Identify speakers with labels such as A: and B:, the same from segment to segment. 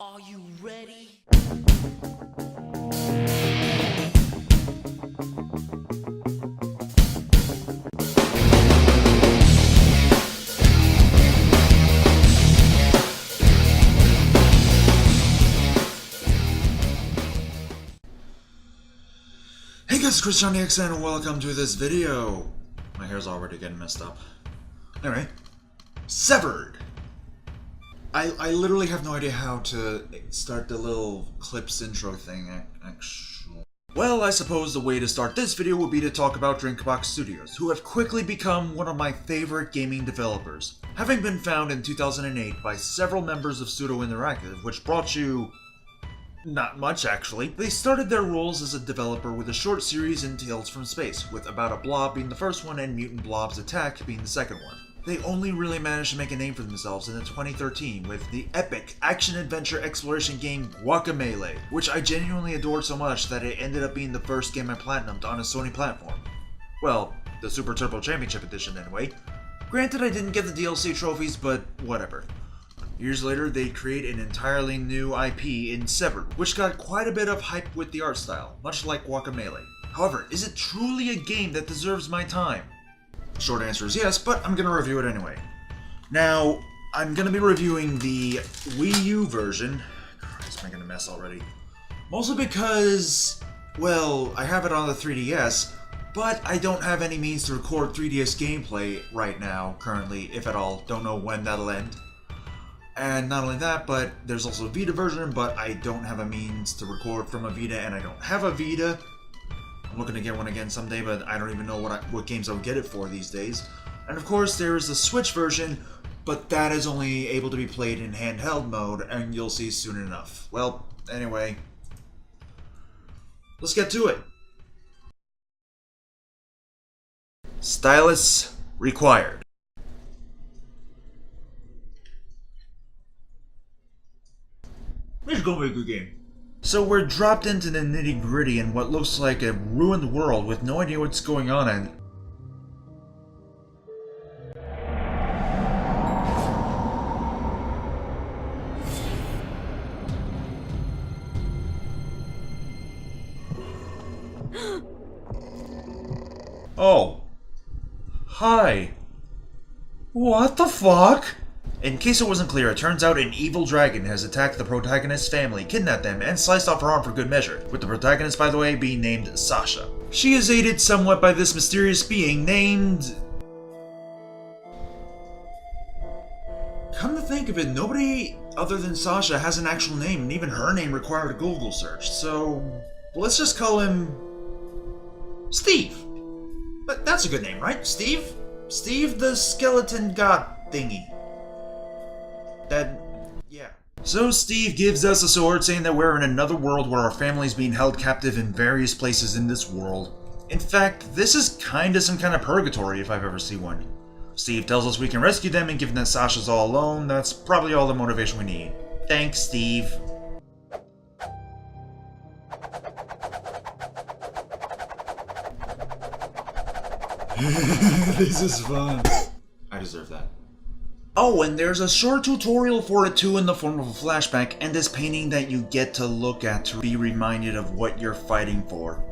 A: Are you ready?
B: Hey guys, CSDX and welcome to this video. My hair's already getting messed up. Anyway, Severed. I literally have no idea how to start the little clips intro thing, actually. Well, I suppose the way to start this video would be to talk about Drinkbox Studios, who have quickly become one of my favorite gaming developers. Having been founded in 2008 by several members of Pseudo Interactive, which brought you not much, actually. They started their roles as a developer with a short series in Tales from Space, with About a Blob being the first one and Mutant Blob's Attack being the second one. They only really managed to make a name for themselves in 2013 with the epic action-adventure exploration game Guacamelee, which I genuinely adored so much that it ended up being the first game I platinumed on a Sony platform. Well, the Super Turbo Championship Edition anyway. Granted, I didn't get the DLC trophies, but whatever. Years later, they create an entirely new IP in Severed, which got quite a bit of hype with the art style, much like Guacamelee. However, is it truly a game that deserves my time? Short answer is yes, but I'm gonna review it anyway. Now, I'm gonna be reviewing the Wii U version. Christ, I'm making a mess already. Mostly because, well, I have it on the 3DS, but I don't have any means to record 3DS gameplay right now, currently, if at all. Don't know when that'll end. And not only that, but there's also a Vita version, but I don't have a means to record from a Vita, and I don't have a Vita. I'm looking to get one again someday, but I don't even know what games I would get it for these days. And of course, there's the Switch version, but that is only able to be played in handheld mode, and you'll see soon enough. Well, anyway, let's get to it. Stylus required. This is gonna be a good game. So we're dropped into the nitty-gritty in what looks like a ruined world with no idea what's going on and... Oh. Hi. What the fuck? In case it wasn't clear, it turns out an evil dragon has attacked the protagonist's family, kidnapped them, and sliced off her arm for good measure, with the protagonist, by the way, being named Sasha. She is aided somewhat by this mysterious being named... Come to think of it, nobody other than Sasha has an actual name, and even her name required a Google search, so... let's just call him... Steve! But that's a good name, right? Steve? Steve the skeleton god thingy. Yeah. So Steve gives us a sword saying that we're in another world where our family's being held captive in various places in this world. In fact, this is kinda some kind of purgatory if I've ever seen one. Steve tells us we can rescue them, and given that Sasha's all alone, that's probably all the motivation we need. Thanks, Steve. This is fun. I deserve that. Oh, and there's a short tutorial for it too in the form of a flashback and this painting that you get to look at to be reminded of what you're fighting for.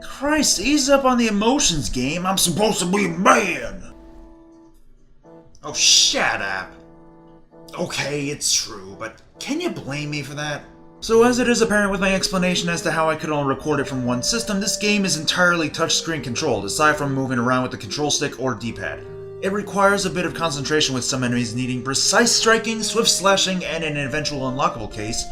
B: Christ, ease up on the emotions, game. I'm supposed to be a man! Oh, shut up. Okay, it's true, but can you blame me for that? So as it is apparent with my explanation as to how I could only record it from one system, this game is entirely touchscreen controlled, aside from moving around with the control stick or D-pad. It requires a bit of concentration with some enemies needing precise striking, swift slashing, and in an eventual unlockable case,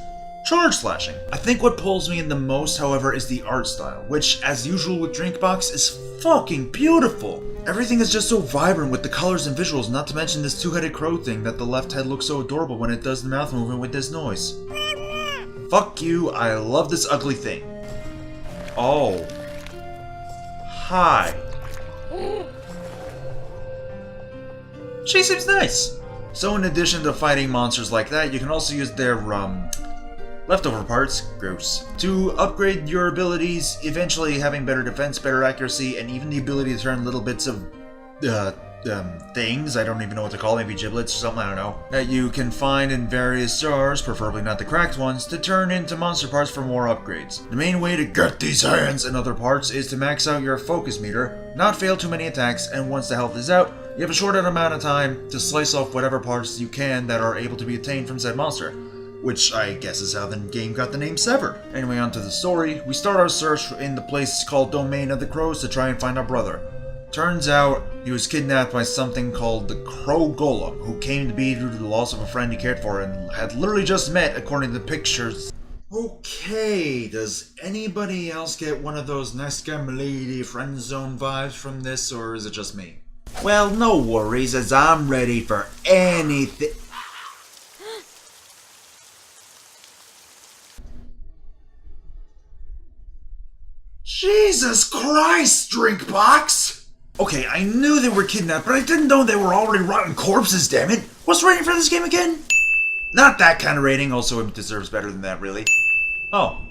B: charge slashing. I think what pulls me in the most, however, is the art style, which, as usual with Drinkbox, is fucking beautiful. Everything is just so vibrant with the colors and visuals, not to mention this two-headed crow thing that the left head looks so adorable when it does the mouth movement with this noise. Fuck you, I love this ugly thing. Oh. Hi. She seems nice. So in addition to fighting monsters like that, you can also use their, leftover parts, gross, to upgrade your abilities, eventually having better defense, better accuracy, and even the ability to turn little bits of, things, I don't even know what to call them, maybe giblets or something, I don't know, that you can find in various jars, preferably not the cracked ones, to turn into monster parts for more upgrades. The main way to get these hands and other parts is to max out your focus meter, not fail too many attacks, and once the health is out, you have a short amount of time to slice off whatever parts you can that are able to be obtained from said monster. Which I guess is how the game got the name Severed. Anyway, on to the story. We start our search in the place called Domain of the Crows to try and find our brother. Turns out, he was kidnapped by something called the Crow Golem, who came to be due to the loss of a friend he cared for and had literally just met according to the pictures. Okay, does anybody else get one of those nice guy milady friend zone vibes from this, or is it just me? Well, no worries, as I'm ready for anything. Jesus Christ, Drinkbox! Okay, I knew they were kidnapped, but I didn't know they were already rotten corpses, damn it! What's rating for this game again? Not that kind of rating, also it deserves better than that, really. Oh.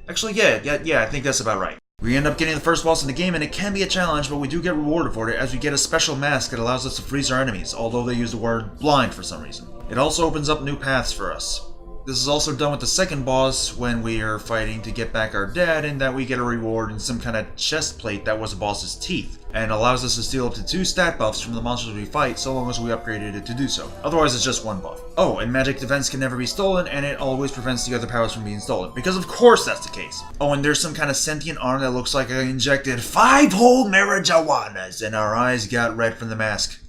B: Actually, yeah, I think that's about right. We end up getting the first boss in the game, and it can be a challenge, but we do get rewarded for it as we get a special mask that allows us to freeze our enemies, although they use the word blind for some reason. It also opens up new paths for us. This is also done with the second boss when we are fighting to get back our dad, and that we get a reward in some kind of chest plate that was the boss's teeth, and allows us to steal up to 2 stat buffs from the monsters we fight so long as we upgraded it to do so. Otherwise it's just 1 buff. Oh, and magic defense can never be stolen, and it always prevents the other powers from being stolen, because of course that's the case. Oh, and there's some kind of sentient arm that looks like I injected 5 whole marijuanas, and our eyes got red from the mask.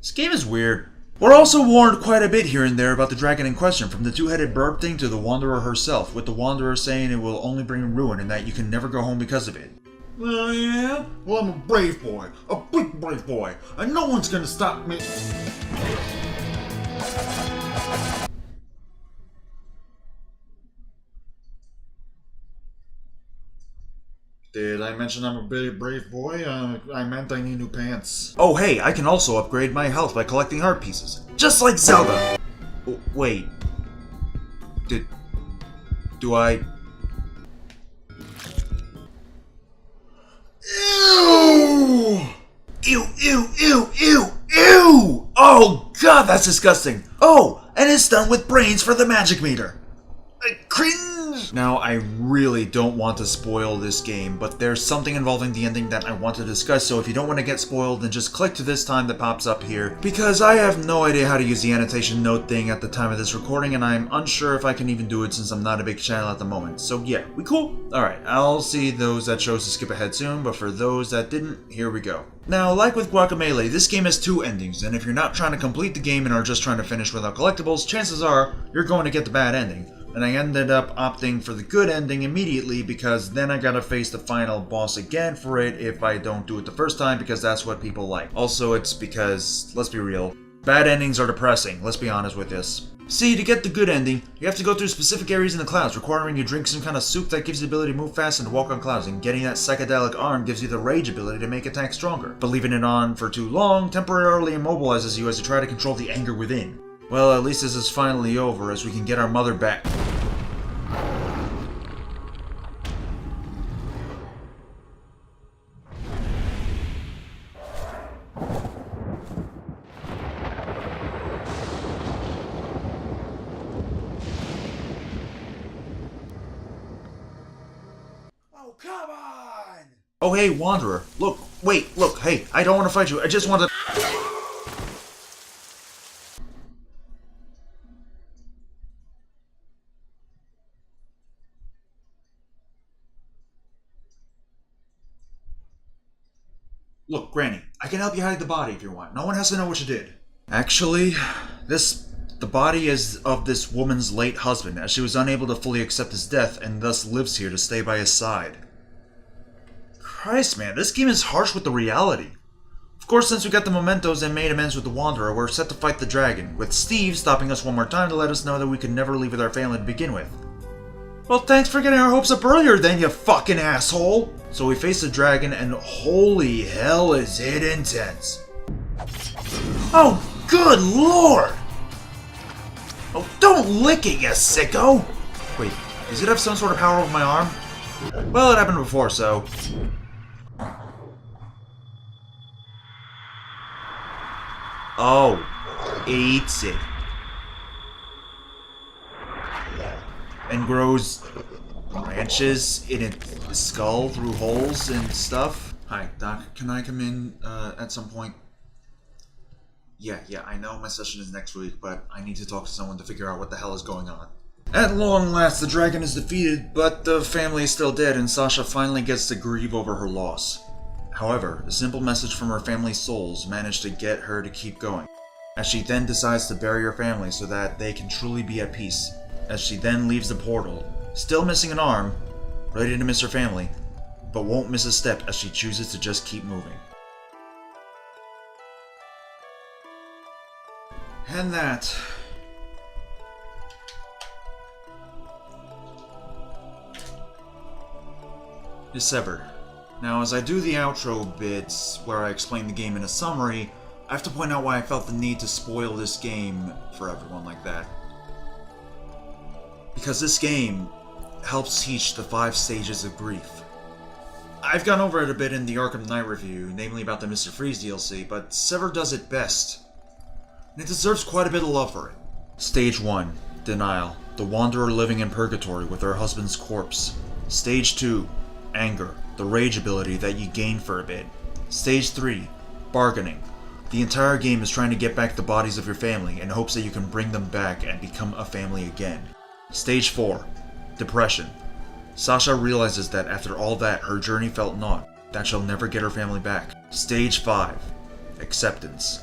B: This game is weird. We're also warned quite a bit here and there about the dragon in question, from the 2-headed bird thing to the Wanderer herself, with the Wanderer saying it will only bring ruin and that you can never go home because of it. Oh yeah? Well, I'm a brave boy. A big brave boy. And no one's gonna stop me. Did I mention I'm a big brave boy? I meant I need new pants. Oh hey, I can also upgrade my health by collecting heart pieces. Just like Zelda! Oh, wait. Do I... Ew! Ew, ew, ew, ew, ew! Oh god, that's disgusting! Oh, and it's done with brains for the magic meter! Cringe! Now, I really don't want to spoil this game, but there's something involving the ending that I want to discuss, so if you don't want to get spoiled, then just click to this time that pops up here, because I have no idea how to use the annotation note thing at the time of this recording, and I'm unsure if I can even do it since I'm not a big channel at the moment. So yeah, we cool? Alright, I'll see those that chose to skip ahead soon, but for those that didn't, here we go. Now, like with Guacamelee, this game has 2 endings, and if you're not trying to complete the game and are just trying to finish without collectibles, chances are you're going to get the bad ending. And I ended up opting for the good ending immediately because then I gotta face the final boss again for it if I don't do it the first time, because that's what people like. Also, it's because, let's be real, bad endings are depressing, let's be honest with this. See, to get the good ending, you have to go through specific areas in the clouds, requiring you drink some kind of soup that gives you the ability to move fast and to walk on clouds, and getting that psychedelic arm gives you the rage ability to make attacks stronger. But leaving it on for too long temporarily immobilizes you as you try to control the anger within. Well, at least this is finally over, as we can get our mother back. Oh, come on! Oh, hey, Wanderer. Look, wait, look, hey, I don't want to fight you, I just want to... Look, Granny, I can help you hide the body if you want. No one has to know what you did. Actually, the body is of this woman's late husband, as she was unable to fully accept his death and thus lives here to stay by his side. Christ, man, this game is harsh with the reality. Of course, since we got the mementos and made amends with the Wanderer, we're set to fight the dragon, with Steve stopping us one more time to let us know that we could never leave with our family to begin with. Well, thanks for getting our hopes up earlier then, you fucking asshole! So we face the dragon, and holy hell is it intense. Oh, good lord! Oh, don't lick it, you sicko! Wait, does it have some sort of power over my arm? Well, it happened before, so... Oh, eats it. And grows branches in its skull through holes and stuff. Hi, Doc, can I come in at some point? Yeah, I know my session is next week, but I need to talk to someone to figure out what the hell is going on. At long last, the dragon is defeated, but the family is still dead, and Sasha finally gets to grieve over her loss. However, a simple message from her family's souls managed to get her to keep going, as she then decides to bury her family so that they can truly be at peace. As she then leaves the portal, still missing an arm, ready to miss her family, but won't miss a step as she chooses to just keep moving. And that is Severed. Now, as I do the outro bits where I explain the game in a summary, I have to point out why I felt the need to spoil this game for everyone like that. Because this game helps teach the 5 stages of grief. I've gone over it a bit in the Arkham Knight review, namely about the Mr. Freeze DLC, but Severed does it best. And it deserves quite a bit of love for it. Stage 1. Denial. The Wanderer living in purgatory with her husband's corpse. Stage 2. Anger. The rage ability that you gain for a bit. Stage 3. Bargaining. The entire game is trying to get back the bodies of your family in hopes that you can bring them back and become a family again. Stage 4. Depression. Sasha realizes that after all that, her journey felt naught, that she'll never get her family back. Stage 5. Acceptance.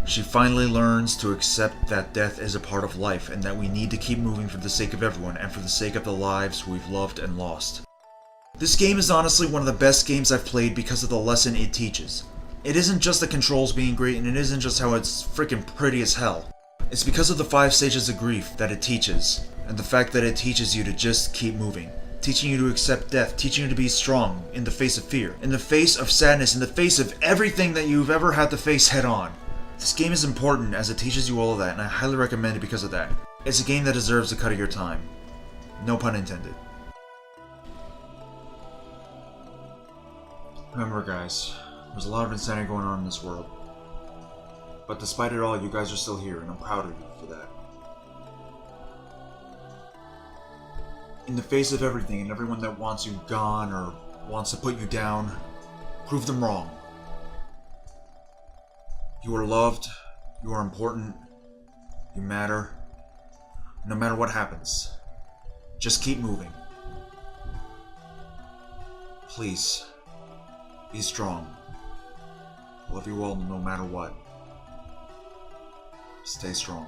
B: She finally learns to accept that death is a part of life and that we need to keep moving for the sake of everyone and for the sake of the lives we've loved and lost. This game is honestly one of the best games I've played because of the lesson it teaches. It isn't just the controls being great, and it isn't just how it's freaking pretty as hell. It's because of the 5 stages of grief that it teaches, and the fact that it teaches you to just keep moving. Teaching you to accept death, teaching you to be strong in the face of fear, in the face of sadness, in the face of everything that you've ever had to face head on. This game is important as it teaches you all of that, and I highly recommend it because of that. It's a game that deserves a cut of your time. No pun intended. Remember guys, there's a lot of insanity going on in this world. But despite it all, you guys are still here, and I'm proud of you for that. In the face of everything and everyone that wants you gone or wants to put you down, prove them wrong. You are loved, you are important, you matter. No matter what happens, just keep moving. Please, be strong. I love you all no matter what. Stay strong.